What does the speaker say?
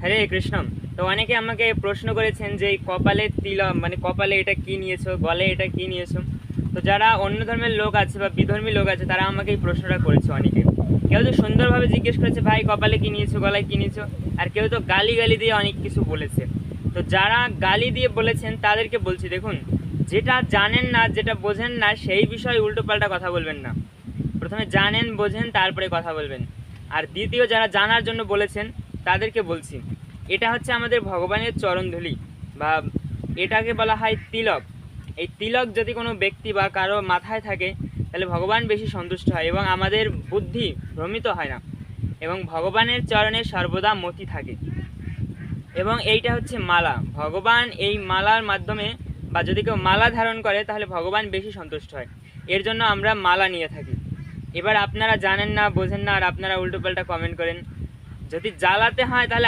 হরে কৃষ্ণ। তো অনেকে আমাকে প্রশ্ন করেছেন যে এই কপালে তিলক মানে কপালে এটা কি নিয়েছো, গলে এটা কি নিয়েছো। তো যারা অন্য ধর্মের লোক আছে বা বিধর্মী লোক আছে তারা আমাকে এই প্রশ্নটা করেছে অনেকে। কেউ তো সুন্দরভাবে জিজ্ঞেস করেছে ভাই কপালে কি নিয়েছো, গলায় কি নিয়েছো। আর কেউ তো গালি গালি দিয়ে অনেক কিছু বলেছে। তো যারা গালি দিয়ে বলেছেন তাদেরকে বলছি, দেখুন, যেটা জানেন না, যেটা বোঝেন না, সেই বিষয়ে উল্টোপাল্টা কথা বলবেন না। প্রথমে জানেন বোঝেন তারপরে কথা বলবেন। আর দ্বিতীয়, যারা জানার জন্য বলেছেন তাদেরকে বলছি, এটা হচ্ছে আমাদের ভগবানের চরণধূলি, বা এটাকে বলা হয় তিলক। এই তিলক যদি কোনো ব্যক্তি বা কারো মাথায় থাকে তাহলে ভগবান বেশি সন্তুষ্ট হয় এবং আমাদের বুদ্ধি ভ্রমিত হয় না, এবং ভগবানের চরণে সর্বদা মতি থাকে। এবং এইটা হচ্ছে মালা, ভগবান এই মালার মাধ্যমে, বা যদি কেউ মালা ধারণ করে তাহলে ভগবান বেশি সন্তুষ্ট হয়। এর জন্য আমরা মালা নিয়ে থাকি। এবার আপনারা জানেন না বোঝেন না আর আপনারা উল্টোপাল্টা কমেন্ট করেন। যদি জ্বালাতে হয় তাহলে